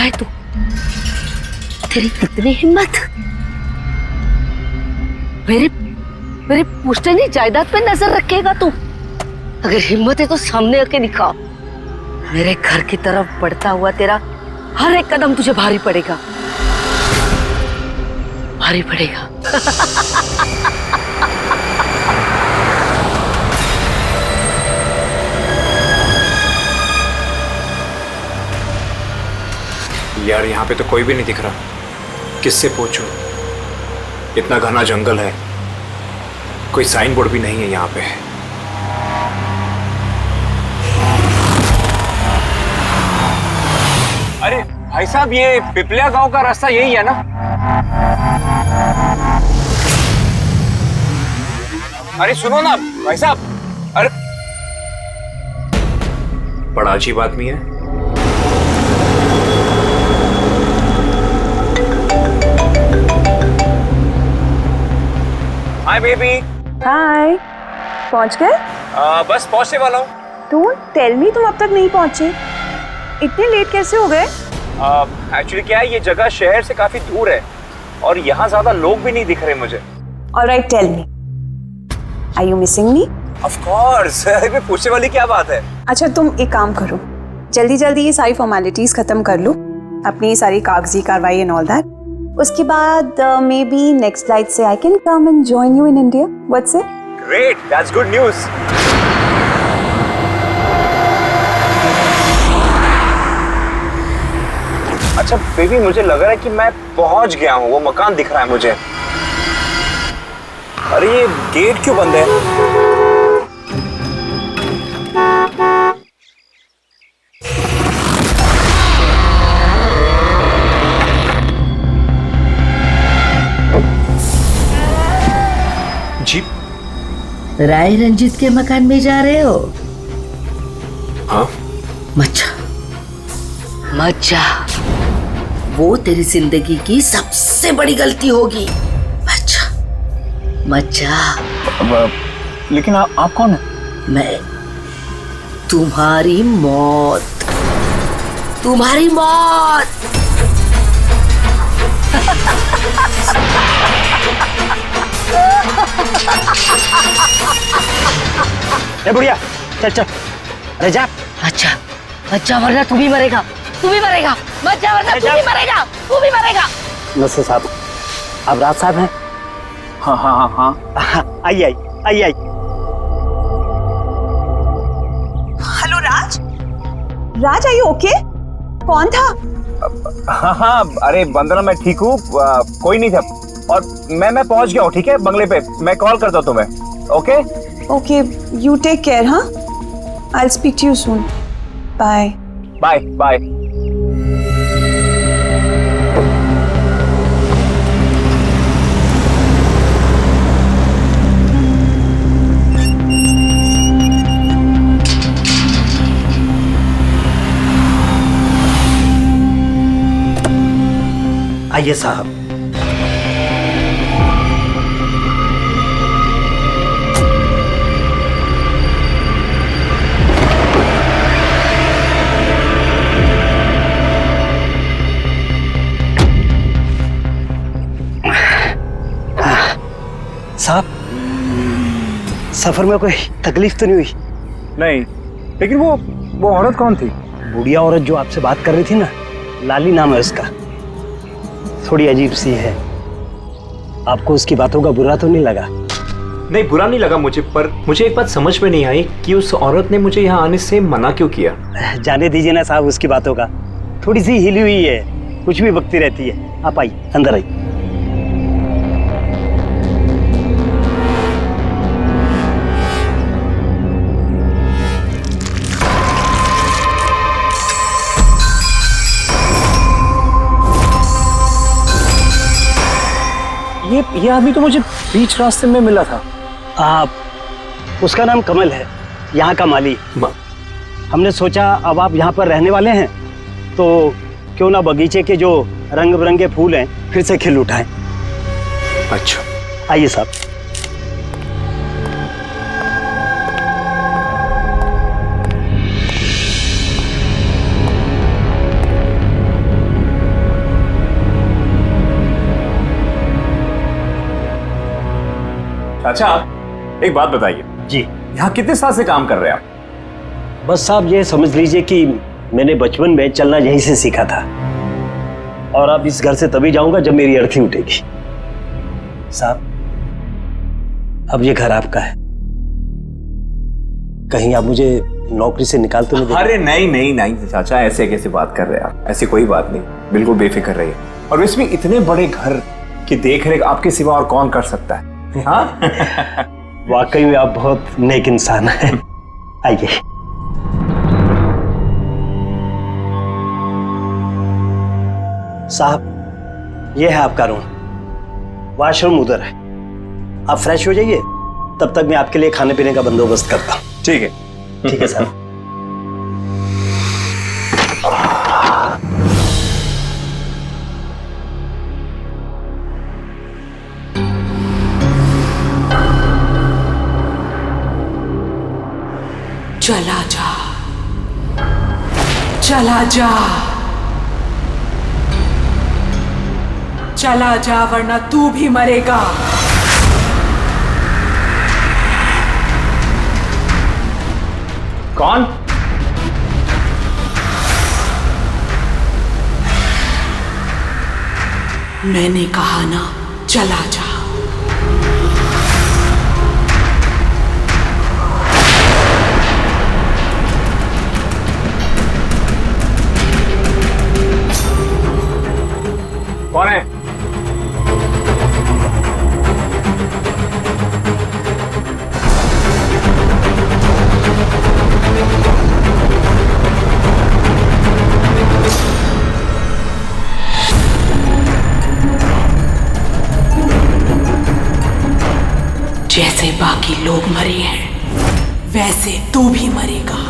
है तू? तेरी कितनी हिम्मत! मेरे मेरे पुश्तैनी जायदाद पे नजर रखेगा तू? अगर हिम्मत है तो सामने आके दिखा। मेरे घर की तरफ बढ़ता हुआ तेरा हर एक कदम तुझे भारी पड़ेगा, भारी पड़ेगा। यार यहाँ पे तो कोई भी नहीं दिख रहा, किससे पूछूं? इतना घना जंगल है, कोई साइन बोर्ड भी नहीं है यहाँ पे। अरे भाई साहब, ये पिपलिया गांव का रास्ता यही है ना? अरे सुनो ना भाई साहब, अरे बड़ा अजीब आदमी है। Hi baby. हाय, पहुंच गए? बस पहुंचने वाला हूँ। डोंट टेल मी तुम अब तक नहीं पहुंचे। इतने लेट कैसे हो गए? एक्चुअली क्या है, ये जगह शहर से काफी दूर है और यहाँ ज्यादा लोग भी नहीं दिख रहे मुझे। Alright, tell me, are you missing me? Of course, पूछने वाली क्या बात है। अच्छा तुम एक काम करो, जल्दी जल्दी ये सारी फॉर्मेलिटीज खत्म कर लो, अपनी सारी कागजी कार्रवाई एंड ऑल दैट। उसके बाद मे बी नेक्स्ट फ्लाइट से I can come and join you in India. What's it? Great, that's good news. अच्छा बेबी, मुझे लग रहा है कि मैं पहुंच गया हूँ, वो मकान दिख रहा है मुझे। अरे ये गेट क्यों बंद है? जी? राय रंजीत के मकान में जा रहे हो? हाँ। मत जा, वो तेरी जिंदगी की सबसे बड़ी गलती होगी। मत जा। लेकिन आप कौन है? मैं तुम्हारी मौत, तुम्हारी मौत। ए बुढ़िया, चल चल, अरे जा। अच्छा वरना तू भी मरेगा, तू भी मरेगा। मत जा वरना तू भी मरेगा, तू भी मरेगा। नसर साहब, आप राज साहब हैं? हाँ हाँ हाँ हाँ। I. Hello Raj, Raj are you okay? कौन था? हाँ, अरे वंदना मैं ठीक हूँ, कोई नहीं था और मैं पहुंच गया हूँ। ठीक है, बंगले पे मैं कॉल करता हूँ तुम्हें। Okay okay, you take care. हाँ, I will speak to you soon. Bye bye bye. आइए साहब। साहब, सफर में कोई तकलीफ तो नहीं हुई? नहीं, लेकिन वो औरत कौन थी? बुढ़िया औरत जो आपसे बात कर रही थी ना, लाली नाम है उसका, थोड़ी अजीब सी है। आपको उसकी बातों का बुरा तो नहीं लगा? नहीं, बुरा नहीं लगा मुझे, पर मुझे एक बात समझ में नहीं आई कि उस औरत ने मुझे यहाँ आने से मना क्यों किया। जाने दीजिए ना साहब उसकी बातों का, थोड़ी सी हिली हुई है, कुछ भी बकती रहती है। आप आइए, अंदर आइए। ये आदमी तो मुझे बीच रास्ते में मिला था। उसका नाम कमल है, यहाँ का माली। हमने सोचा अब आप यहाँ पर रहने वाले हैं तो क्यों ना बगीचे के जो रंग बिरंगे फूल हैं फिर से खिल उठाएं। अच्छा, आइए साहब। अच्छा एक बात बताइए जी। यहाँ कितने साल से काम कर रहे हैं आप? बस साहब ये समझ लीजिए कि मैंने बचपन में चलना यहीं से सीखा था, और अब इस घर से तभी जाऊंगा जब मेरी अर्थी उठेगी। साहब अब ये घर आपका है, कहीं आप मुझे नौकरी से निकाल तो नहीं देंगे? अरे नहीं नहीं नहीं चाचा, ऐसे कैसे बात कर रहे हैं आप? ऐसी कोई बात नहीं, बिल्कुल बेफिक्र रहिए। और इसमें इतने बड़े घर की देखरेख आपके सिवा और कौन कर सकता है? हाँ वाकई में आप बहुत नेक इंसान हैं। आइए। साहब ये है आपका रूम, वॉशरूम उधर है, आप फ्रेश हो जाइए, तब तक मैं आपके लिए खाने पीने का बंदोबस्त करता हूँ। ठीक है। ठीक है साहब। चला जा, चला जा, चला जा, वरना तू भी मरेगा। कौन? मैंने कहा ना, चला जा। कौन है? जैसे बाकी लोग मरे हैं, वैसे तू भी मरेगा।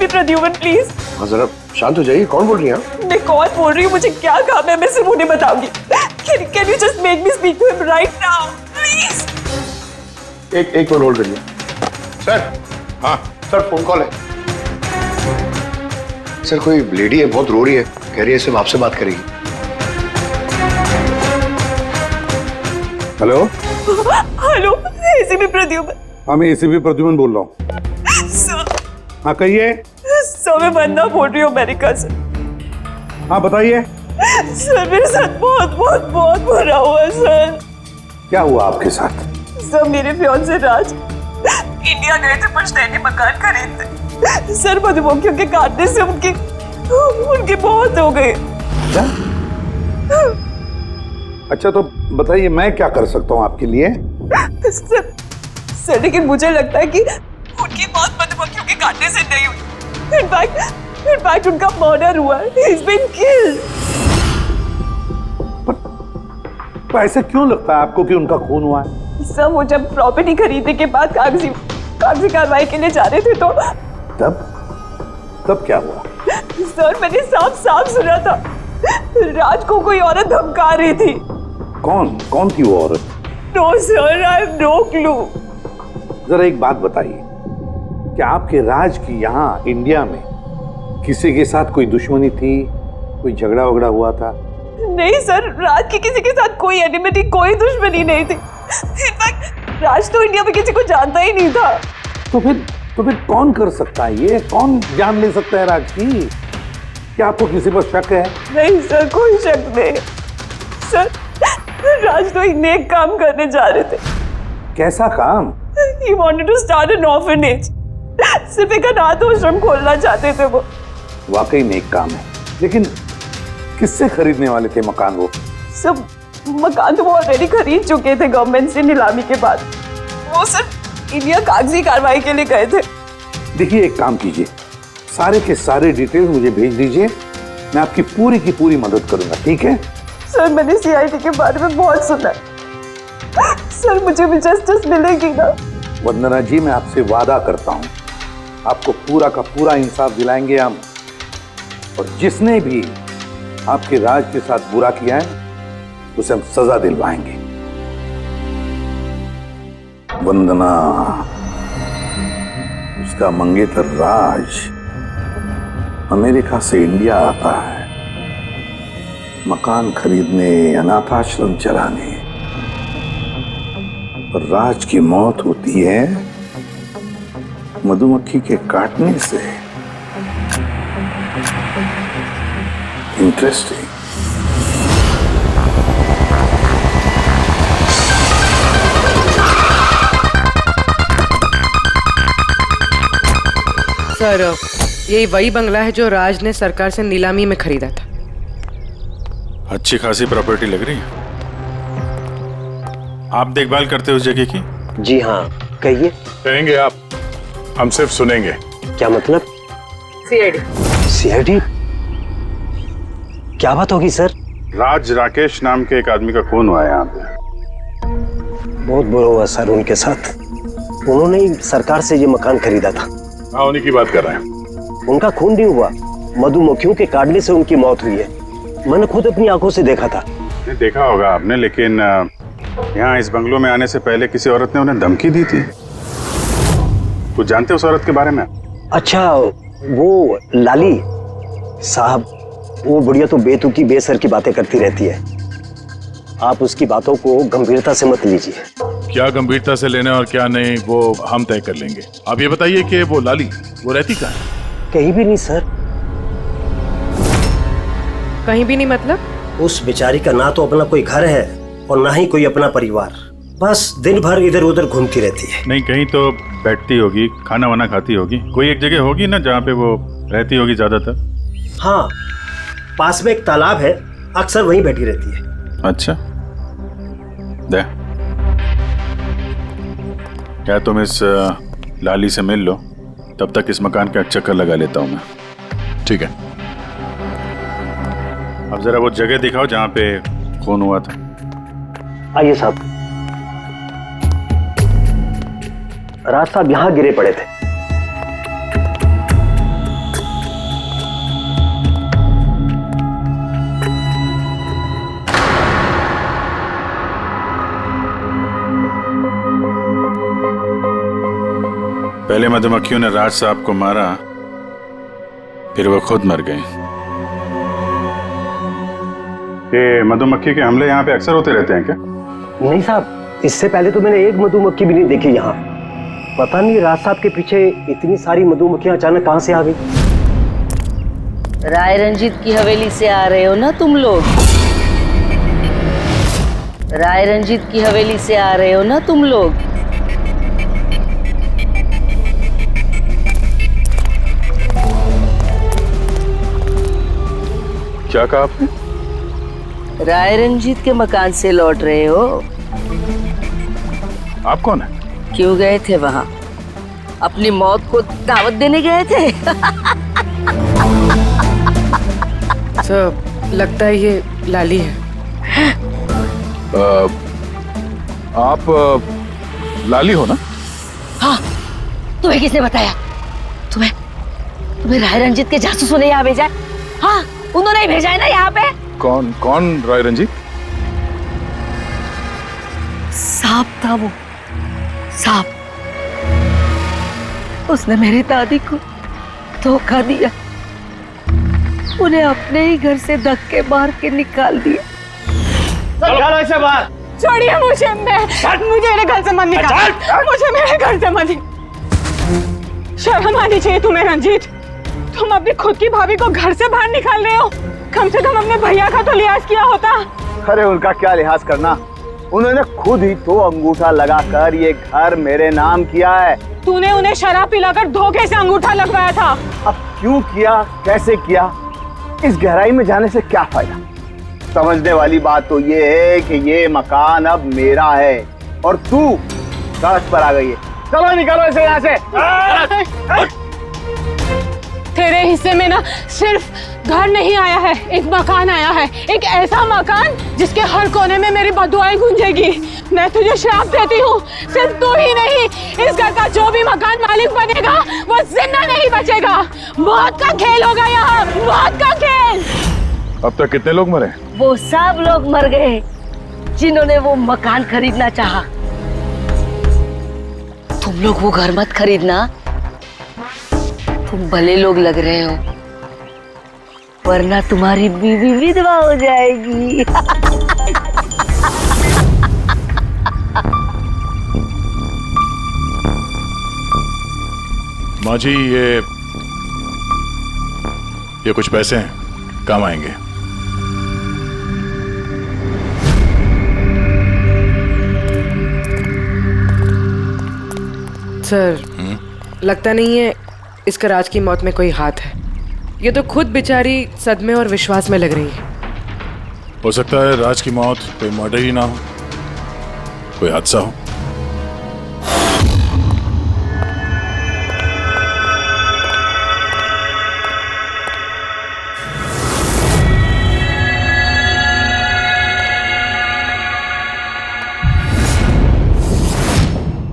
प्रद्युमन प्लीज। हाँ जरा शांत हो जाइए, कौन बोल रही है? मैं कौन बोल रही हूँ, मुझे क्या काम है, मैं सिर्फ उन्हें बताऊंगी। Can you just make me speak to him right now, please? एक मिनट होल्ड करिए। सर, हाँ सर, फोन कॉल है। सर कोई लेडी है, बहुत रो रही है, कह रही है सिर्फ आपसे बात करेगी। Hello hello, ACP Pradyuman. हाँ मैं एसीपी प्रद्युमन बोल रहा हूँ। सर, हाँ कहिए। सर मैं वंदना बोल रही हूँ अमेरिका से। हाँ बताइए। सर मेरे साथ बहुत बहुत बहुत बुरा हुआ सर। क्या हुआ आपके साथ? सर मेरे फियांसे राज इंडिया गए थे पुश्तैनी मकान खरीदते। सर मधुमक्खियों के काटने से उनकी मौत हो गई। क्या? अच्छा तो बताइए मैं क्या कर सकता हूँ आपके लिए? सर लेकिन मुझे लगता है कि उनकी मौत मधुमक्खियों के काटने से नहीं हुई। इनफैक्ट उनका मर्डर हुआ है। He's been killed। तो ऐसा क्यों लगता है आपको कि उनका खून हुआ है? सर वो जब प्रॉपर्टी खरीदने के बाद कागजी कार्रवाई के लिए जा रहे थे तो तब कब क्या हुआ? सर मैंने साफ साफ सुना था राज को कोई औरत धमका रही थी। कौन कौन थी वो औरत? No sir, I have no clue. जरा एक बात बताइए, क्या आपके राज की यहाँ इंडिया में किसी के साथ कोई दुश्मनी थी, कोई झगड़ा वगड़ा हुआ था? नहीं सर, राज की किसी के साथ कोई एनिमिटी, कोई दुश्मनी नहीं थी। इनफैक्ट राज तो इंडिया में किसी को जानता ही नहीं था। तो फिर कौन कर सकता है ये? कौन जान ले सकता है राज की? क्या आपको किसी पर शक है? नहीं सर, कोई शक नहीं। सर राज तो एक नेक काम करने जा रहे थे। कैसा काम? He wanted to start an orphanage। सिर्फ एक अनाथ आश्रम खोलना चाहते थे वो। वाकई नेक काम है, लेकिन किससे खरीदने वाले थे मकान वो? सब मकान तो वो ऑलरेडी खरीद चुके थे गवर्नमेंट से नीलामी के बाद। वो सिर्फ इंडिया कागजी कार्रवाई के लिए गए थे। देखिए, एक काम कीजिए, सारे के सारे डिटेल मुझे भेज दीजिए, मैं आपकी पूरी की पूरी मदद करूंगा, ठीक है? सर मैंने सीआईडी के बारे में बहुत सुना है। सर मुझे भी जस्टिस मिलेगी ना? वंदना जी, मैं आपसे वादा करता हूं, आपको पूरा का पूरा इंसाफ दिलाएंगे हम, और जिसने भी आपके राज के साथ बुरा किया है उसे हम सजा दिलवाएंगे। वंदना, उसका मंगेतर राज अमेरिका से इंडिया आता है मकान खरीदने, अनाथ आश्रम चलाने, और राज की मौत होती है मधुमक्खी के काटने से। इंटरेस्टिंग। सर, यही वही बंगला है जो राज ने सरकार से नीलामी में खरीदा था। अच्छी खासी प्रॉपर्टी लग रही है। आप देखभाल करते हो उस जगह की? जी हाँ, कहिए। कहेंगे आप, हम सिर्फ सुनेंगे। क्या मतलब? सीआईडी? क्या बात होगी सर? राज राकेश नाम के एक आदमी का खून हुआ है यहाँ पे। बहुत बुरा हुआ सर उनके साथ। उन्होंने ही सरकार से ये मकान खरीदा था। हाँ, उन्हीं की बात कर रहे हैं। उनका खून नहीं हुआ, मधुमक्खियों के काटने से उनकी मौत हुई है। मैंने खुद अपनी आंखों से देखा था। देखा होगा आपने, लेकिन यहाँ इस बंगलों में आने से पहले किसी औरत ने उन्हें धमकी दी थी। कुछ जानते हो उस औरत के बारे में? अच्छा, वो लाली साहब, वो बुढ़िया तो बेतुकी बेसर की बातें करती रहती है। आप उसकी बातों को गंभीरता से मत लीजिए। क्या गंभीरता से लेना और क्या नहीं वो हम तय कर लेंगे। आप ये बताइए कि वो लाली वो रहती कहाँ है? कहीं भी नहीं सर। कहीं भी नहीं मतलब? उस बेचारी का ना तो अपना कोई घर है और ना ही कोई अपना परिवार। बस दिन भर इधर उधर घूमती रहती है। नहीं, कहीं तो बैठती होगी, खाना वाना खाती होगी। कोई एक जगह होगी ना जहाँ पे वो रहती होगी ज्यादातर। हाँ, पास में एक तालाब है, अक्सर वहीं बैठी रहती है। अच्छा, दे क्या तुम इस लाली से मिल लो, तब तक इस मकान का चक्कर लगा लेता हूँ मैं। ठीक है, अब जरा वो जगह दिखाओ जहाँ पे खून हुआ था। आइए साहब। राज साहब यहाँ गिरे पड़े थे। पहले मधुमक्खियों ने राज साहब को मारा, फिर वो खुद मर गए। ये मधुमक्खी के हमले यहाँ पे अक्सर होते रहते हैं क्या? नहीं साहब, इससे पहले तो मैंने एक मधुमक्खी भी नहीं देखी यहाँ। पता नहीं राज साहब के पीछे इतनी सारी मधुमक्खियां अचानक कहाँ से आ गई। राय रंजीत की हवेली से आ रहे हो ना तुम लोग? राय रंजीत की हवेली से आ रहे हो ना तुम लोग? क्या कहा आपने? राय रंजीत के मकान से लौट रहे हो? आप कौन है? क्यों गए थे वहां? अपनी मौत को दावत देने गए थे? सर, लगता है ये लाली है। आप लाली हो ना? हाँ, तुम्हें किसने बताया? तुम्हें तुम्हें राय रंजीत के जासूसों ने यहाँ भेजा है? हाँ, उन्होंने ही भेजा है ना यहाँ पे। कौन कौन राय रंजीत? सांप था वो, सांप। उसने मेरी दादी को धोखा दिया, उन्हें अपने ही घर से धक्के मार के निकाल दिया। चलो ऐसे बाहर। छोड़िए मुझे, मुझे मेरे घर से मत निकाल, मुझे मेरे घर से मत निकाल। शर्म आनी चाहिए तुम्हें रंजीत, तुम अपनी खुद की भाभी को घर से बाहर निकाल रहे हो। कम से कम अपने भैया का तो लिहाज किया होता। अरे उनका क्या लिहाज करना, उन्होंने खुद ही तो अंगूठा लगाकर ये घर मेरे नाम किया है। तूने उन्हें शराब पिलाकर धोखे से अंगूठा लगवाया था। अब क्यों किया, कैसे किया, इस गहराई में जाने से क्या फायदा। समझने वाली बात तो ये है कि ये मकान अब मेरा है और तू सड़क पर आ गई है। चलो निकलो इसे यहाँ से। तेरे हिस्से में ना सिर्फ घर नहीं आया है, एक मकान आया है, एक ऐसा मकान जिसके हर कोने में मेरी बदुआएं गूंजेगी। मैं तुझे श्राप देती हूँ, सिर्फ तू ही नहीं, इस घर का जो भी मकान मालिक बनेगा वो जिंदा नहीं बचेगा। मौत का खेल होगा यहाँ, मौत का खेल। अब तक कितने लोग मरे? वो सब लोग मर गए जिन्होंने वो मकान खरीदना चाहा। तुम लोग वो घर मत खरीदना, तुम भले लोग लग रहे हो, वरना तुम्हारी बीवी विधवा हो जाएगी। माँ जी, ये कुछ पैसे हैं, काम आएंगे। सर, लगता नहीं है इसका राज की मौत में कोई हाथ है। ये तो खुद बेचारी सदमे और विश्वास में लग रही है। हो सकता है राज की मौत कोई मर्डर ही ना हो, कोई हादसा हो।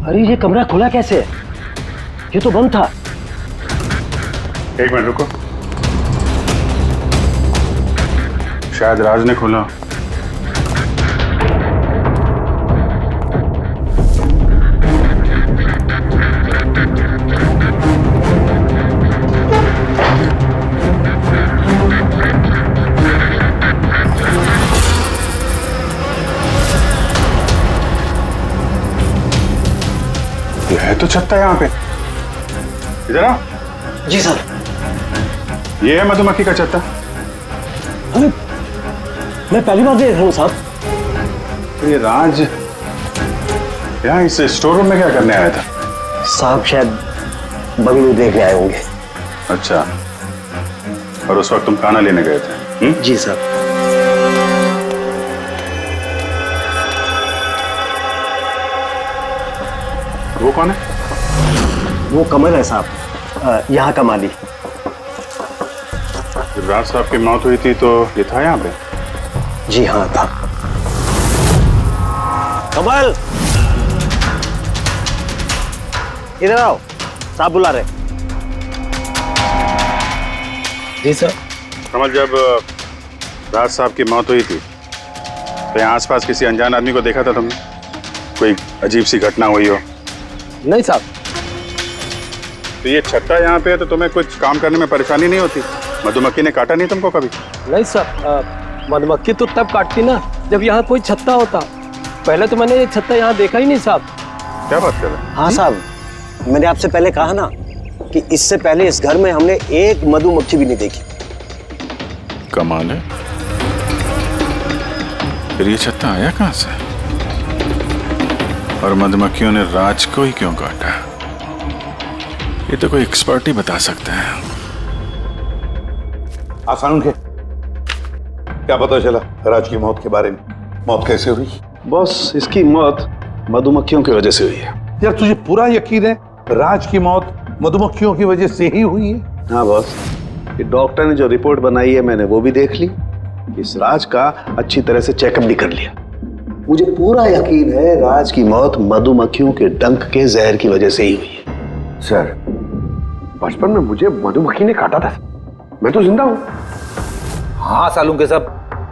अरे ये कमरा खुला कैसे है? ये तो बंद था। एक मिनट रुको, शायद राज ने खोला। ये है तो छत्ता यहाँ पे। इधर आ। जी सर। ये है मधुमक्खी का छत्ता। अरे मैं पहली बार देख रहा हूँ साहब। तो ये राज यहाँ इस स्टोर रूम में क्या करने आया था? साहब शायद बंगलू देखने आए होंगे। अच्छा, और उस वक्त तुम खाना लेने गए थे? जी साहब। वो कौन है? वो कमल है साहब, यहाँ का माली। जब राज साहब की मौत हुई थी तो ये था यहाँ पे? जी हाँ था। कमल इधर आओ, साहब बुला रहे। जी सर। कमल, जब राज साहब की मौत हुई थी तो यहाँ आसपास किसी अनजान आदमी को देखा था तुमने? कोई अजीब सी घटना हुई हो? नहीं साहब। तो ये छत्ता यहाँ पे है तो तुम्हें कुछ काम करने में परेशानी नहीं होती? मधुमक्खी ने काटा नहीं तुमको कभी? नहीं सर, मधुमक्खी तो तब काटती ना जब यहाँ कोई छत्ता होता। पहले तो मैंने ये छत्ता यहाँ देखा ही नहीं साहब। क्या बात कर रहे हैं? हाँ साहब, मैंने आपसे पहले कहा ना कि इससे पहले इस घर में हमने एक मधुमक्खी भी नहीं देखी। कमाल है। फिर ये छत्ता आया कहाँ से? और मधुमक्खियों ने राज को ही क्यों काटा? ये तो कोई एक्सपर्ट ही बता सकता है। आसान उनके क्या पता चला राज की मौत के बारे में? मौत कैसे हुई? बस इसकी मौत मधुमक्खियों की वजह से हुई है। यार तुझे पूरा यकीन है राज की मौत मधुमक्खियों की वजह से ही हुई है? हाँ बॉस, ये डॉक्टर ने जो रिपोर्ट बनाई है मैंने वो भी देख ली, इस राज का अच्छी तरह से चेकअप भी कर लिया। मुझे पूरा यकीन है राज की मौत मधुमक्खियों के डंक के जहर की वजह से ही हुई है। सर, बचपन में मुझे मधुमक्खी ने काटा था, मैं तो जिंदा हूं। हाँ सालू के सब,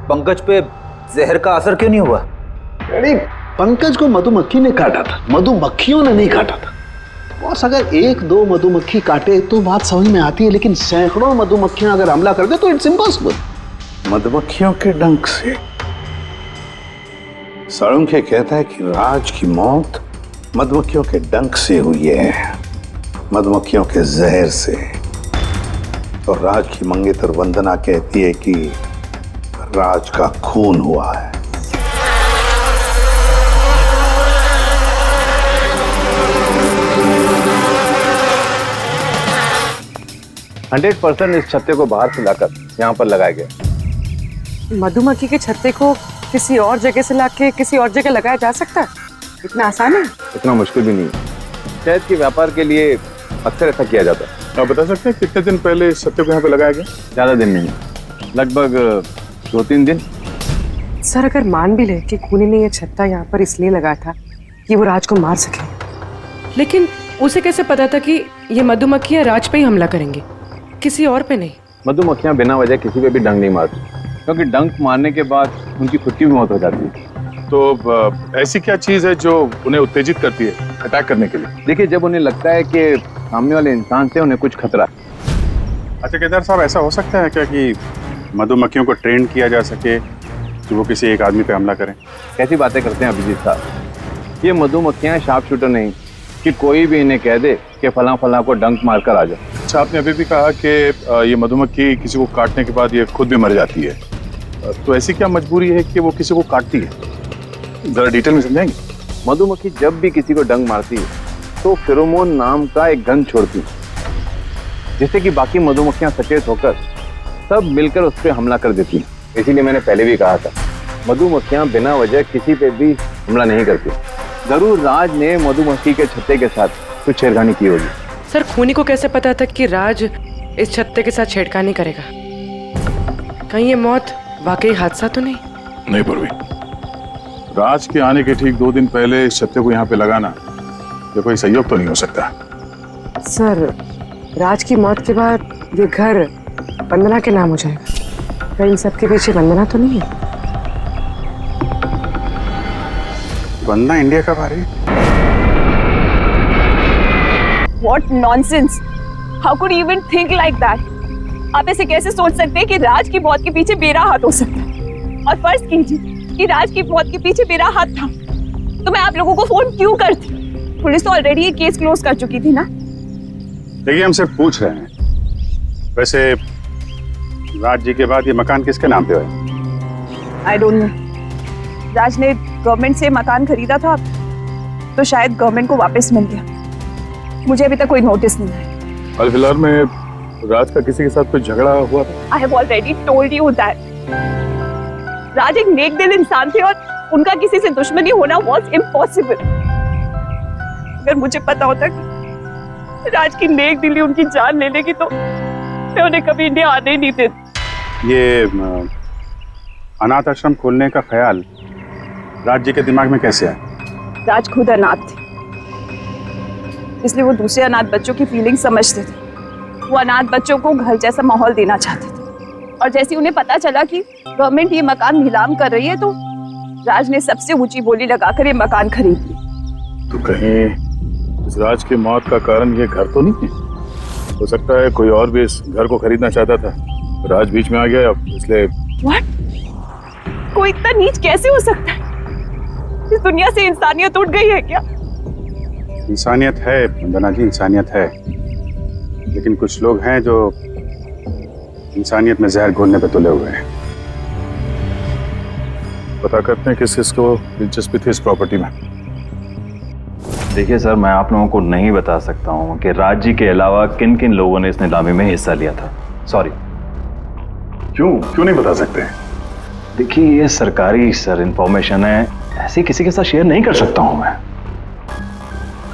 पंकज पे जहर का असर क्यों नहीं हुआ? अरे पंकज को मधुमक्खी ने काटा था, मधुमक्खियों ने नहीं काटा था। बॉस अगर एक दो मधुमक्खी काटे तो बात समझ में आती है, लेकिन सैकड़ों मधुमक्खियां अगर हमला कर दे तो इट्स इम्पॉसिबल। मधुमक्खियों के डंक से। साळुंखे कहता है कि राज की मौत मधुमक्खियों के डंक से हुई है, मधुमक्खियों के जहर से। और राज की मंगेतर वंदना कहती है कि राज का खून हुआ है। इस छत्ते को बाहर से लाकर यहाँ पर लगाया गया। मधुमक्खी के छत्ते को किसी और जगह से लाके किसी और जगह लगाया जा सकता है? इतना आसान है? इतना मुश्किल भी नहीं। शहद के व्यापार के लिए अक्सर ऐसा किया जाता है। आप बता सकते हैं कितने दिन पहले इस छत्ते को यहाँ पे लगाया गया? ज्यादा दिन नहीं, लगभग 2-3 दिन। सर अगर मान भी ले कि खूनी ने ये छत्ता यहाँ पर इसलिए लगाया था कि वो राज को मार सके, लेकिन उसे कैसे पता था कि ये मधुमक्खियाँ राज पे ही हमला करेंगी, किसी और पे नहीं? मधुमक्खियां बिना वजह किसी पे भी डंक नहीं मारती, क्योंकि डंक मारने के बाद उनकी खुद की भी मौत हो जाती है। तो ऐसी क्या चीज है जो उन्हें उत्तेजित करती है अटैक करने के लिए? देखिए, जब उन्हें लगता है कि सामने वाले इंसान से उन्हें कुछ खतरा। अच्छा केदार साहब, ऐसा हो सकता है क्या कि मधुमक्खियों को ट्रेन किया जा सके कि वो किसी एक आदमी पे हमला करें? कैसी बातें करते हैं अभिजीत साहब, ये मधुमक्खियां शार्प शूटर नहीं कि कोई भी इन्हें कह दे कि फलां फलां को डंक मारकर आ जाए। अच्छा, आपने अभी भी कहा कि ये मधुमक्खी किसी को काटने के बाद ये खुद भी मर जाती है, तो ऐसी क्या मजबूरी है कि वो किसी को काटती है? जरा डिटेल में समझाएंगे? मधुमक्खी जब भी किसी को डंक मारती है तो फेरोमोन नाम का एक गंध छोड़ती है, जिससे कि बाकी मधुमक्खियां सचेत होकर सब मिलकर उस पर हमला कर देती हैं। इसीलिए मैंने पहले भी कहा था, मधुमक्खियां बिना वजह किसी पे भी हमला नहीं करती। जरूर राज ने मधुमक्खी के छत्ते के साथ कुछ छेड़खानी की होगी। सर खूनी को कैसे पता था कि राज इस छत्ते के साथ छेड़खानी करेगा? कहीं ये मौत वाकई हादसा तो नहीं? नहीं पूर्वी, राज के आने के ठीक 2 दिन पहले इस छत्ते को यहाँ पे लगाना ये कोई संयोग तो नहीं हो सकता। सर राज की मौत के बाद ये घर वंदना के नाम हो जाएगा, कहीं इन सबके पीछे वंदना तो नहीं है? वंदना इंडिया कब आ रही है? What nonsense! How could you even think like that? आप ऐसे कैसे सोच सकते हैं कि राज की मौत के पीछे मेरा हाथ हो सकता है? और फर्ज कीजिए कि राज की मौत के पीछे मेरा हाथ था, तो मैं आप लोगों को फोन क्यों करती? पुलिस तो ऑलरेडी ये केस क्लोज कर चुकी थी ना। देखिए, हम सिर्फ पूछ रहे हैं। वैसे राज जी के बाद ये मकान किसके नाम पे है? I don't know. राज ने गवर्नमेंट से मकान खरीदा था, तो शायद गवर्नमेंट को वापस मिल गया। मुझे अभी तक कोई नोटिस नहीं है। हाल फिलहाल में राज का किसी के साथ कोई झगड़ा हुआ था? I have already told you that. राज एक नेक दिल इंसान थे और उनका किसी से दुश्मनी होना was impossible. अगर मुझे पता होता कि राज की नेक दिली उनकी जान ले लेगी तो मैं उन्हें कभी इंडिया आने ही नहीं देती। ये अनाथ आश्रम खोलने का ख्याल राज जी के दिमाग में कैसे आया? राज खुद अनाथ थे, इसलिए वो दूसरे अनाथ बच्चों की फीलिंग समझते थे। वो अनाथ बच्चों को घर जैसा माहौल देना चाहते थे, और जैसे उन्हें पता चला कि गवर्नमेंट ये मकान नीलाम कर रही है तो राज ने सबसे ऊंची बोली लगाकर ये मकान खरीद लिया। तो कहीं इस राज की मौत का कारण ये घर तो नहीं है? हो सकता है कोई और भी इस घर को खरीदना चाहता था, राज बीच में आ गया इसलिए। What? कोई इतना नीच कैसे हो सकता है? इस दुनिया से इंसानियत उठ गई है क्या? इंसानियत है वंदना जी, इंसानियत है, लेकिन कुछ लोग हैं जो इंसानियत में जहर घोलने पे तुले हुए हैं। पता करते हैं किस किस को दिलचस्पी थी इस प्रॉपर्टी में। देखिए सर, मैं आप लोगों को नहीं बता सकता हूँ कि राज जी के अलावा किन किन लोगों ने इस नीलामी में हिस्सा लिया था। सॉरी। क्यों नहीं बता सकते? देखिए, ये सरकारी सर इंफॉर्मेशन है, ऐसे किसी के साथ शेयर नहीं कर सकता हूँ मैं।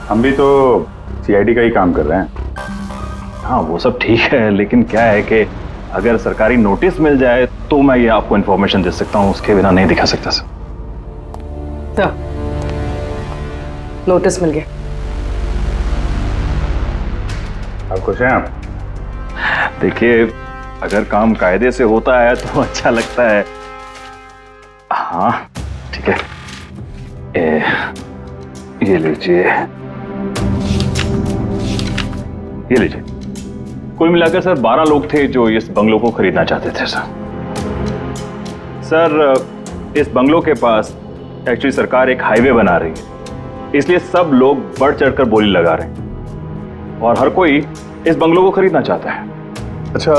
हम भी तो सीआईडी का ही काम कर रहे हैं। हाँ, वो सब ठीक है, लेकिन क्या है कि अगर सरकारी नोटिस मिल जाए तो मैं ये आपको इन्फॉर्मेशन दे सकता हूँ, उसके बिना नहीं दिखा सकता सर। नोटिस मिल गया। आप खुश हैं आप? देखिए, अगर काम कायदे से होता है तो अच्छा लगता है। हाँ ठीक है, ये लीजिए, ये लीजिए। कुल मिलाकर सर 12 लोग थे जो इस बंगलों को खरीदना चाहते थे सर। सर इस बंगलों के पास एक्चुअली सरकार एक हाईवे बना रही है, इसलिए सब लोग बढ़ चढ़कर बोली लगा रहे हैं और हर कोई इस बंगलों को खरीदना चाहता है। अच्छा,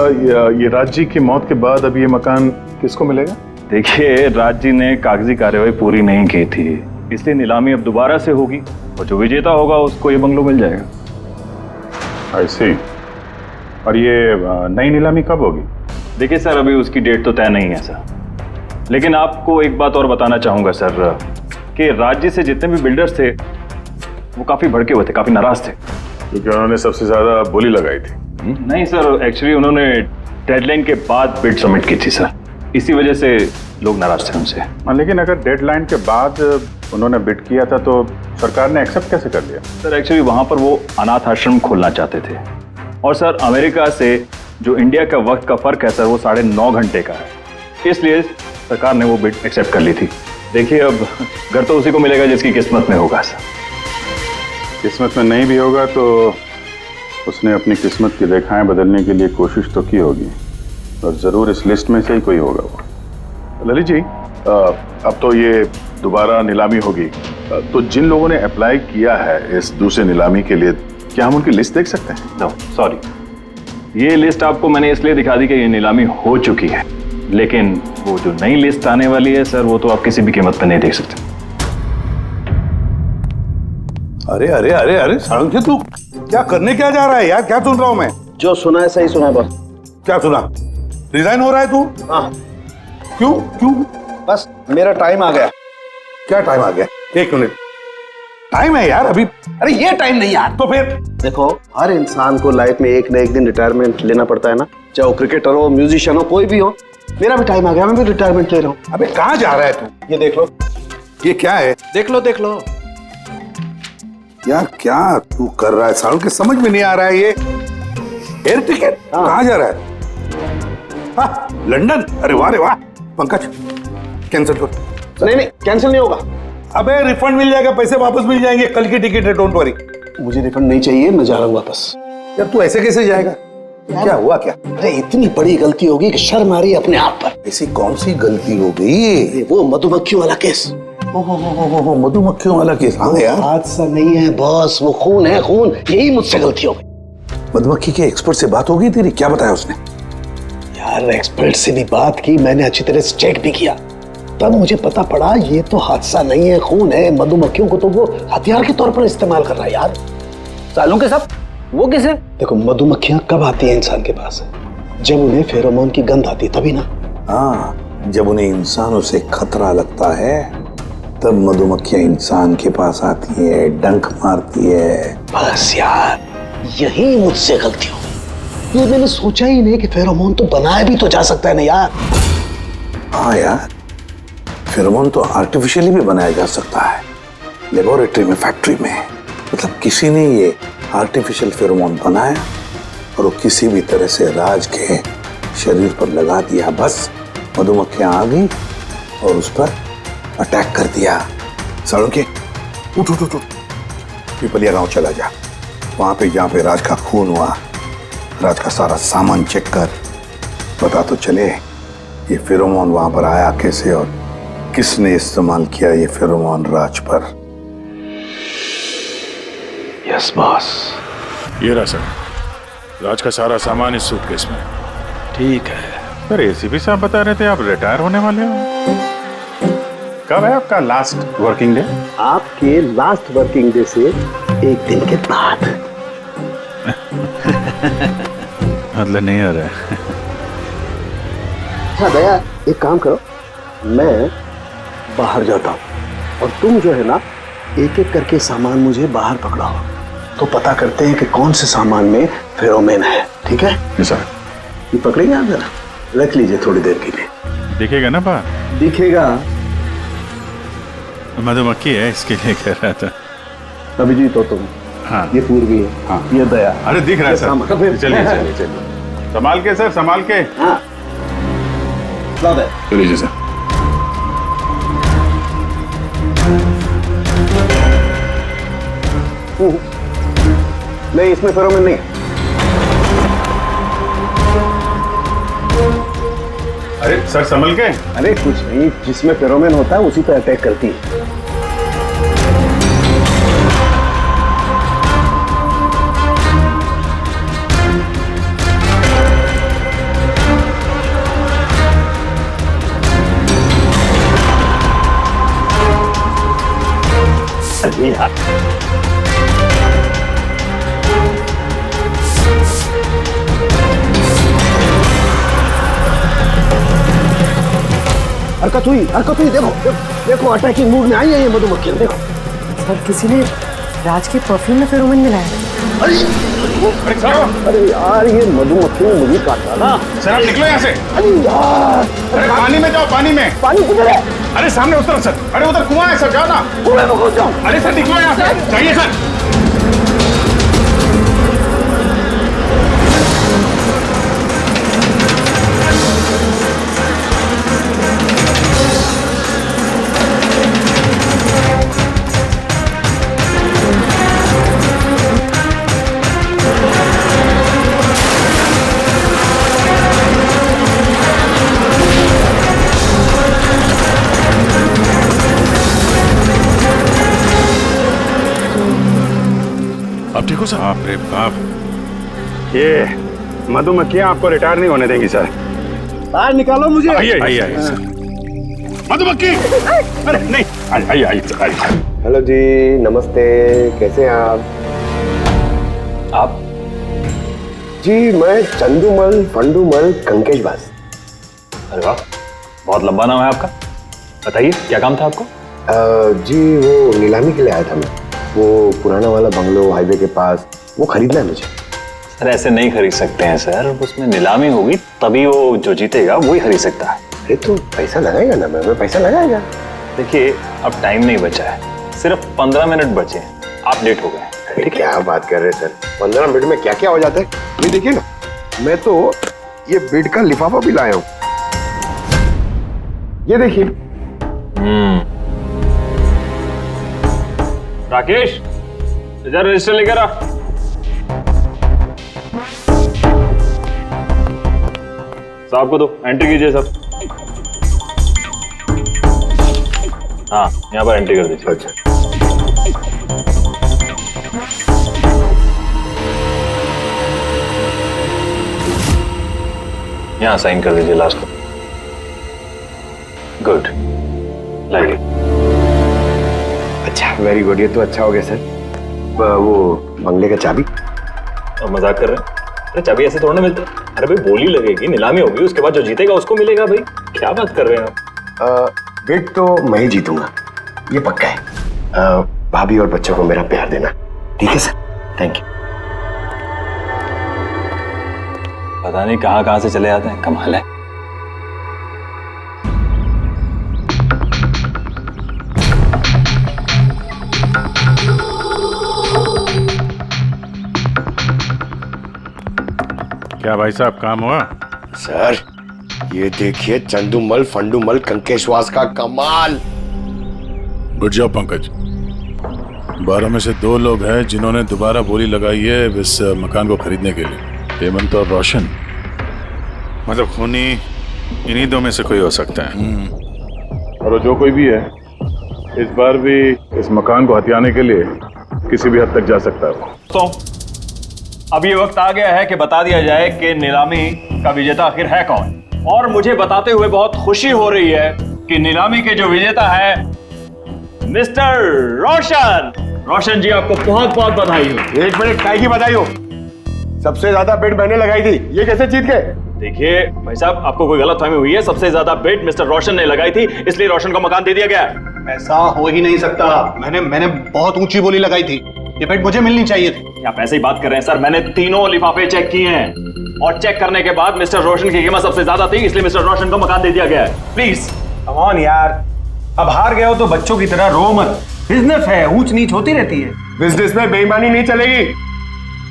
ये राज जी की मौत के बाद अब ये मकान किसको मिलेगा? देखिए, राज जी ने कागजी कार्यवाही पूरी नहीं की थी, इसलिए नीलामी अब दोबारा से होगी और जो विजेता होगा उसको ये बंगलो मिल जाएगा। आई सी। और ये नई नीलामी कब होगी? देखिए सर, अभी उसकी डेट तो तय नहीं है सर, लेकिन आपको एक बात और बताना चाहूंगा सर कि राज्य से जितने भी बिल्डर्स थे वो काफी भड़के हुए थे, काफी नाराज थे, क्योंकि उन्होंने सबसे ज्यादा बोली लगाई थी। नहीं सर, एक्चुअली उन्होंने डेडलाइन के बाद बिड सबमिट की थी सर, इसी वजह से लोग नाराज थे उनसे। लेकिन अगर डेडलाइन के बाद उन्होंने बिड किया था तो सरकार ने एक्सेप्ट कैसे कर लिया? सर एक्चुअली वहां पर वो अनाथ आश्रम खोलना चाहते थे और सर अमेरिका से जो इंडिया का वक्त का फर्क है सर वो 9.5 घंटे का है, इसलिए सरकार ने वो बिड एक्सेप्ट कर ली थी। देखिए, अब घर तो उसी को मिलेगा जिसकी किस्मत में होगा सर। किस्मत में नहीं भी होगा तो उसने अपनी किस्मत की रेखाएं बदलने के लिए कोशिश तो की होगी और जरूर इस लिस्ट में से ही कोई होगा वो। ललित जी, अब तो ये दोबारा नीलामी होगी, तो जिन लोगों ने अप्लाई किया है इस दूसरे नीलामी के लिए, क्या हम उनकी लिस्ट देख सकते हैं? नो सॉरी, ये लिस्ट आपको मैंने इसलिए दिखा दी कि ये नीलामी हो चुकी है, लेकिन वो जो नई लिस्ट आने वाली है सर वो तो आप किसी भी कीमत पर नहीं देख सकते। अरे अरे अरे अरे सारंगी, तू क्या करने क्या जा रहा है यार? क्या सुन रहा हूं मैं? जो सुना है सही सुना है बस। क्या सुना? रिजाइन हो रहा है तू? हाँ। क्यों क्यों? बस मेरा टाइम आ गया। क्या टाइम आ गया? 1 मिनट टाइम है यार अभी। अरे ये टाइम नहीं यार। तो फिर देखो, हर इंसान को लाइफ में एक न एक दिन रिटायरमेंट लेना पड़ता है ना, चाहे वो क्रिकेटर हो, म्यूजिशियन हो, कोई भी हो। मेरा भी टाइम आ गया, मैं भी रिटायरमेंट ले रहा हूँ। अबे कहाँ जा रहा है तू? ये देख लो। ये क्या है? देख लो देख लो। यार क्या तू कर रहा है सारुण? के समझ में नहीं आ रहा है ये। एयर टिकट कहाँ जा रहा है? हाँ, लंदन। अरे वाह रे वाह। पंकज कैंसिल कर। नहीं नहीं, कैंसिल नहीं होगा। अबे रिफंड मिल जाएगा, पैसे वापस मिल जाएंगे, कल की टिकट है, डोंट वरी। मुझे रिफंड नहीं चाहिए, मैं जा रहा हूँ वापस। यार तू ऐसे कैसे जाएगा? क्या हुआ क्या? अरे इतनी बड़ी गलती होगी कि शर्म आ रही है अपने आप पर। ऐसी कौन सी गलती हो गई? वो मधुमक्खियों वाला केस। मधुमक्खियों वाला केस? हाँ यार, हादसा नहीं है बॉस, वो खून है खून। यही मुझसे गलती हो गई। मधुमक्खी के एक्सपर्ट से बात हो गई तेरी? क्या बताया उसने? यार एक्सपर्ट से भी बात की मैंने, अच्छी तरह से चेक भी किया, तब मुझे पता पड़ा ये तो हादसा नहीं है, खून है। मधुमक्खियों को तो वो हथियार के तौर पर इस्तेमाल कर रहा है यार। सालों के सब वो किसे? देखो, मधुमक्खियां कब आती हैं इंसान के पास? जब उन्हें फेरोमोन की गंध आती, तभी ना। हाँ, जब उन्हें इंसानों से खतरा लगता है तब मधुमक्खियां इंसान के पास आती है, डंक मारती है। बस यार, यही मुझसे गलती हो गई। ये मैंने सोचा ही नहीं कि फेरोमोन तो बनाया भी तो जा सकता है ना यार। हाँ यार, फेरोमोन तो आर्टिफिशियली भी बनाया जा सकता है, लेबोरेटरी में, फैक्ट्री में। मतलब किसी ने ये आर्टिफिशियल फेरोमोन बनाया और वो किसी भी तरह से राज के शरीर पर लगा दिया, बस मधुमक्खियां आ गई और उस पर अटैक कर दिया। सारुण के उठ उठ उठ उठ, पिपलिया गांव चला जा। वहां पे जहाँ पे राज का खून हुआ, राज का सारा सामान चेक कर, पता तो चले ये फेरोमोन वहां पर आया कैसे और किसने इस्तेमाल किया ये फेरोमोन राज पर। Yes boss. ये रहा सर, राज का सारा सामान इस सूटकेस में। ठीक है सर, एसीपी साहब बता रहे थे आप रिटायर होने वाले हो। कब है आपका लास्ट वर्किंग डे? आपके लास्ट वर्किंग डे से 1 दिन के बाद। मतलब नहीं हो रहा है। अच्छा दया, एक काम करो, मैं बाहर जाता हूँ और तुम जो है ना, एक एक करके सामान मुझे बाहर पकड़ाओ, तो पता करते हैं कि कौन से सामान में फेरोमोन है। ठीक है सर? ये पकड़ेंगे आप? जरा रख लीजिए थोड़ी देर के लिए। दिखेगा ना बाहर? दिखेगा। मधुमक्खी है इसके लिए कह रहा था। अभिजीत हो तुम? हाँ ये पूर्वी है, हाँ ये दया। अरे दिख रहा है सर, चलिए चलिए चलिए, संभाल के सर, संभाल के। हाँ चलिए जी सर। नहीं, इसमें फेरोमोन नहीं। अरे सर संभल के। अरे कुछ नहीं, जिसमें फेरोमोन होता है उसी पे अटैक करती है। अरे यार, हरकत हुई, देखो देखो, अटैकिंग मूड में आई है ये मधुमक्खियां, देखो। सर किसी ने राज के परफ्यूम में फेरोमोन मिलाया। अरे यार, ये मधुमक्खियों ने मुझे काटा ना। सर आप निकलो यहाँ से। अरे यार, अरे पानी में जाओ, पानी में। पानी किधर है? अरे सामने उस तरफ सर। अरे उधर कुआं है सर, जाओ ना। कुएं में घुस जाओ। अरे सर निकलो यहाँ से, जाइए सर। आप ठीक हो सर? बाप रे बाप, ये मधुमक्खियां आपको रिटायर नहीं होने देंगी सर। बाहर निकालो मुझे। आइए आइए आइए सर। मधुमक्खी, अरे नहीं, आइए आइए आइए। हेलो जी, नमस्ते, कैसे हैं आप? जी मैं चंदूमल फंडूमल कंकेश बास। अरे वाह, बहुत लंबा नाम है आपका। बताइए क्या काम था आपको? जी वो नीलामी के लिए आया था मैं। वो पुराना वाला बंगलो हाईवे के पास, वो खरीदना है मुझे। सर ऐसे नहीं खरीद सकते हैं सर, उसमें नीलामी होगी तभी वो जो जीतेगा वही खरीद सकता है। अरे तो पैसा लगाएगा ना, मैं पैसा लगाएगा। देखिए अब टाइम नहीं बचा है, सिर्फ 15 मिनट बचे हैं, आप लेट हो गए। अरे क्या बात कर रहे हैं सर, 15 मिनट में क्या क्या हो जाता है। ये देखिए ना, मैं तो ये बेड का लिफाफा भी लाया हूँ, ये देखिए। राकेश, इधर रजिस्टर लेकर आ। साहब को दो, एंट्री कीजिए सब। हाँ यहाँ पर एंट्री कर दीजिए। अच्छा, यहाँ साइन कर दीजिए लास्ट को। गुड, लाइए। अच्छा, वेरी गुड, ये तो अच्छा हो गया सर। वो बंगले का चाबी? और मजाक कर रहे हैं? अरे चाबी ऐसे थोड़ा ना मिलता है। अरे भाई बोली लगेगी, नीलामी होगी, उसके बाद जो जीतेगा उसको मिलेगा। भाई क्या बात कर रहे हैं आप? बेट तो मैं ही जीतूंगा, ये पक्का है। भाभी और बच्चों को मेरा प्यार देना, ठीक है सर? Thank you. पता नहीं कहाँ कहाँ से चले आते हैं, कमाल है। क्या भाई साहब काम हुआ? सर ये देखिए, चंदूमल फंडूमल कंकेशवास का कमाल। उठ जाओ पंकज, 12 में से 2 लोग हैं जिन्होंने दोबारा बोली लगाई है इस मकान को खरीदने के लिए, हेमंत और रोशन। मतलब खूनी इन्हीं 2 में से कोई हो सकता है। और जो कोई भी है, इस बार भी इस मकान को हथियाने के लिए किसी भी हद तक जा सकता है। तो अब ये वक्त आ गया है कि बता दिया जाए कि नीलामी का विजेता आखिर है कौन। और मुझे बताते हुए बहुत खुशी हो रही है कि नीलामी के जो विजेता है मिस्टर रोशन। रोशन जी आपको बहुत बहुत बधाई हो। 1 मिनट, काय की बधाई हो? सबसे ज्यादा बेट मैंने लगाई थी, ये कैसे जीत गए? देखिए भाई साहब, आपको कोई गलतफहमी हुई है। सबसे ज्यादा बेट मिस्टर रोशन ने लगाई थी, इसलिए रोशन को मकान दे दिया गया है। ऐसा हो ही नहीं सकता, मैंने बहुत ऊंची बोली लगाई थी, ये बेट मुझे मिलनी चाहिए थी। आप ऐसे ही बात कर रहे हैं सर, मैंने तीनों लिफाफे चेक किए हैं और चेक करने के बाद मिस्टर रोशन की कीमत सबसे ज्यादा थी, इसलिए मिस्टर रोशन को मकान दे दिया गया है। प्लीज कम ऑन यार, अब हार गए हो तो बच्चों की तरह रो मत। बिजनेस है, ऊंच नीच होती रहती है। बिजनेस में बेईमानी नहीं चलेगी।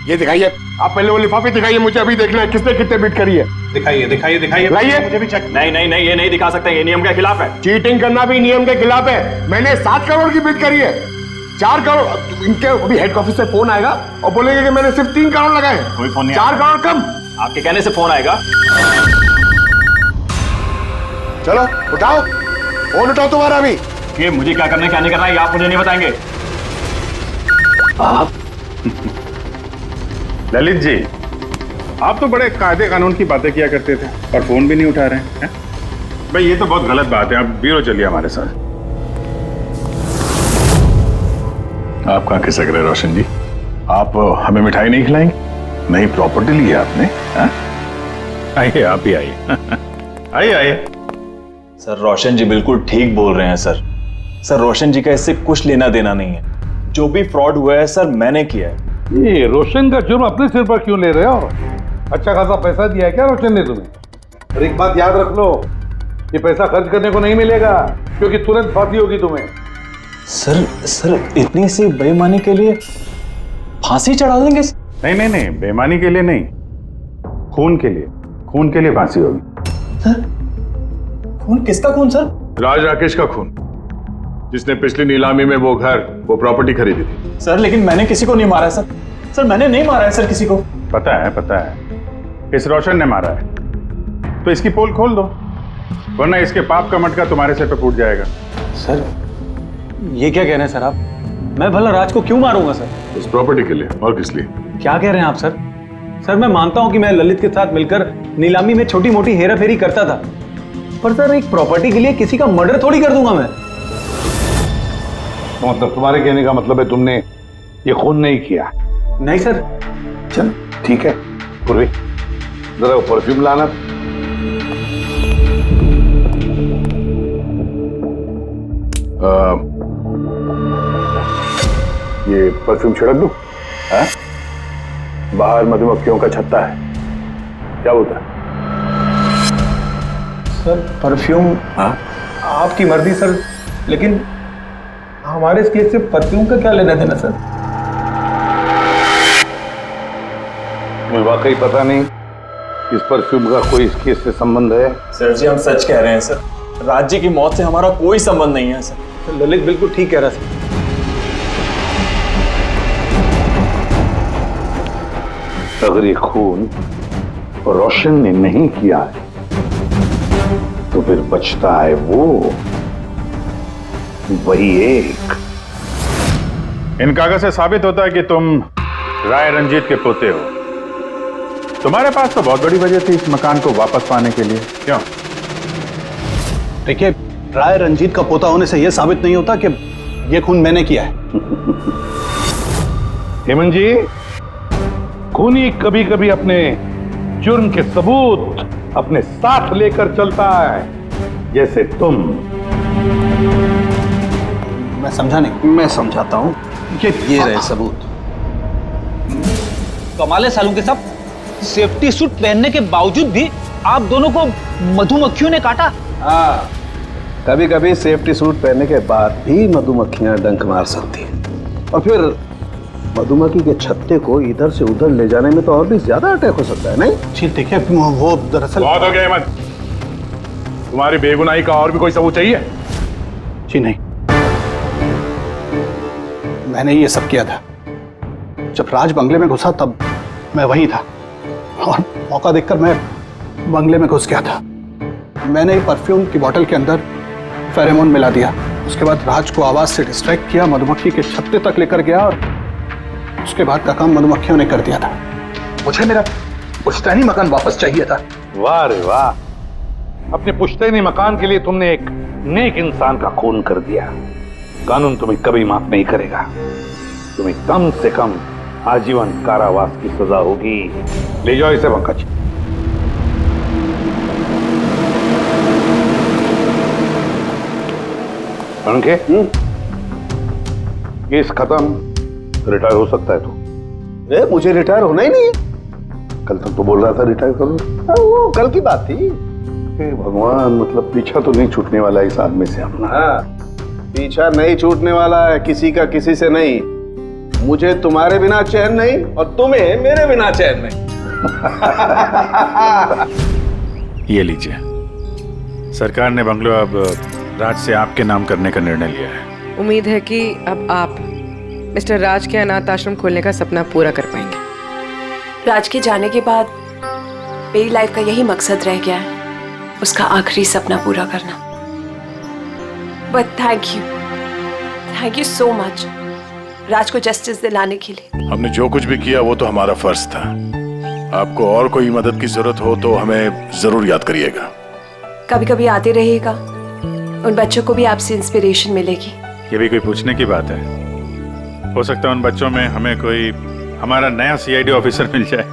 ये दिखाइए, आप पहले वो लिफाफे दिखाइए, मुझे अभी देखना है किसने कितने बिट करी है। दिखाइए दिखाइए दिखाइए, लाइए। मुझे भी चेक। नहीं नहीं नहीं, ये नहीं दिखा सकते, ये नियम के खिलाफ है। चीटिंग करना भी नियम के खिलाफ है। मैंने 7 करोड़ की बिट करी है। 4 करोड़। इनके अभी हेड ऑफिस से फोन आएगा और बोलेंगे कि मैंने सिर्फ 3 करोड़ लगाए। कोई फोन नहीं 4 करोड़ कम। आपके कहने से फोन आएगा। चलो उठाओ, फोन उठाओ तुम्हारा अभी। ये मुझे क्या करना है क्या नहीं करना है, ये आप मुझे नहीं बताएंगे। आप ललित जी, आप तो बड़े कायदे कानून की बातें किया करते थे और फोन भी नहीं उठा रहे हैं। भाई ये तो बहुत गलत बात है। आप ब्यूरो चलिए हमारे साथ। आप कहाँ खिसक रहे रोशन जी? आप हमें मिठाई नहीं खिलाएंगे? नई प्रॉपर्टी ली है आपने? आइए, आप ही आइए। आइए आइए। सर रोशन जी बिल्कुल ठीक बोल रहे हैं सर। सर रोशन जी का इससे कुछ लेना देना नहीं है। जो भी फ्रॉड हुआ है सर मैंने किया है। ये रोशन का जुर्म अपने सिर पर क्यों ले रहे हो? अच्छा खासा पैसा दिया है क्या रोशन ने तुम्हें? और एक बात याद रख लो, ये पैसा खर्च करने को नहीं मिलेगा, क्योंकि तुरंत फांसी होगी तुम्हें। सर इतनी सी बेईमानी के लिए फांसी चढ़ा देंगे? नहीं नहीं नहीं, बेईमानी के लिए नहीं, खून के लिए। खून के लिए फांसी होगी। सर खून? किसका खून सर? राज राकेश का खून, जिसने पिछली नीलामी में वो घर, वो प्रॉपर्टी खरीदी थी। सर लेकिन मैंने किसी को नहीं मारा है सर। सर मैंने नहीं मारा है सर किसी को। पता है, इस रोशन ने मारा है। तो इसकी पोल खोल दो, वरना इसके पाप का मटका तुम्हारे सिर पे फूट जाएगा। सर ये क्या कह रहे हैं सर आप? मैं भला राज को क्यों मारूंगा सर? इस प्रॉपर्टी के लिए, और किस लिए? क्या कह रहे हैं आप सर? सर मैं मानता हूं कि मैं ललित के साथ मिलकर नीलामी में छोटी मोटी हेरा फेरी करता था, पर सर एक प्रॉपर्टी के लिए किसी का मर्डर थोड़ी कर दूंगा मैं। मतलब तुम्हारे कहने का मतलब है तुमने ये खून नहीं किया? नहीं सर। चल ठीक है, पूर्वी जरा वो परफ्यूम लाना। ये परफ्यूम छिड़क दूं? बाहर मधुमक्खियों का छत्ता है, क्या बोलता है? Sir perfume? हाँ आपकी मर्जी सर, लेकिन हमारे इस केस से परफ्यूम का क्या लेना देना सर? मुझे वाकई पता नहीं इस परफ्यूम का कोई इस केस से संबंध है। सर जी हम सच कह रहे हैं सर, राज जी की मौत से हमारा कोई संबंध नहीं है सर। ललित बिल्कुल ठीक कह रहा है। अगर ये खून रोशन ने नहीं किया है तो फिर बचता है वो वही एक। इन कागज से साबित होता है कि तुम राय रंजीत के पोते हो। तुम्हारे पास तो बहुत बड़ी वजह थी इस मकान को वापस पाने के लिए, क्यों? देखिए, राय रंजीत का पोता होने से यह साबित नहीं होता कि यह खून मैंने किया है। हेमंत जी, खूनी कभी कभी अपने जुर्म के सबूत अपने साथ लेकर चलता है, जैसे तुम। मैं समझा नहीं। मैं समझाता हूं। ये रहे सबूत। कमाल है सालू के साहब, सेफ्टी सूट पहनने के बावजूद भी आप दोनों को मधुमक्खियों ने काटा। हाँ, कभी कभी सेफ्टी सूट पहनने के बाद भी मधुमक्खियां डंक मार सकती हैं, और फिर मधुमक्खी के छत्ते को इधर से उधर ले जाने में तो और भी ज्यादा अटैक हो सकता है, नहीं? जी देखिए, वो दरअसल बहुत हो गया हेमंत, तुम्हारी बेगुनाही का और भी कोई सबूत चाहिए? जी नहीं, मैंने ये सब किया था। जब राज बंगले में घुसा तब मैं वहीं था, और मौका देखकर मैं बंगले में घुस गया था। मैंने परफ्यूम की बोतल के अंदर फेरोमोन मिला दिया। उसके बाद राज को आवाज से डिस्ट्रैक्ट किया, मधुमक्खी के छत्ते तक लेकर गया, और उसके बाद का काम मधुमक्खियों ने कर दिया था। मुझे मेरा पुश्तैनी मकान वापस चाहिए था। वाह रे वाह, अपने पुश्तैनी मकान के लिए तुमने एक नेक इंसान का खून कर दिया। कानून तुम्हें कभी माफ नहीं करेगा। तुम्हें कम से कम आजीवन कारावास की सजा होगी। ले जाओ इसे पंकज। पंखे, केस खत्म, रिटायर हो सकता है तू। मुझे रिटायर होना ही नहीं है। कल तक तो बोल रहा था रिटायर करो। वो कल की बात थी। भगवान, मतलब पीछा तो नहीं छूटने वाला इस आदमी से अपना। पीछा नहीं छूटने वाला है किसी का किसी से नहीं। मुझे तुम्हारे बिना चैन नहीं और तुम्हें मेरे बिना चैन नहीं। ये लीजिए, सरकार ने बंगलो अब राज से आपके नाम करने का निर्णय लिया है। उम्मीद है कि अब आप मिस्टर राज के अनाथ आश्रम खोलने का सपना पूरा कर पाएंगे। राज के जाने के बाद मेरी लाइफ का यही मकसद रह गया है, उसका आखिरी सपना पूरा करना। But thank you so much Raj को जस्टिस दिलाने के लिए। हमने जो कुछ भी किया वो तो हमारा फर्ज था। आपको और कोई मदद की जरूरत हो तो हमें जरूर याद करिएगा। कभी कभी आते रहिएगा, उन बच्चों को भी आपसे इंस्पिरेशन मिलेगी। ये भी कोई पूछने की बात है? हो सकता है उन बच्चों में हमें कोई हमारा नया सीआईडी ऑफिसर मिल जाए।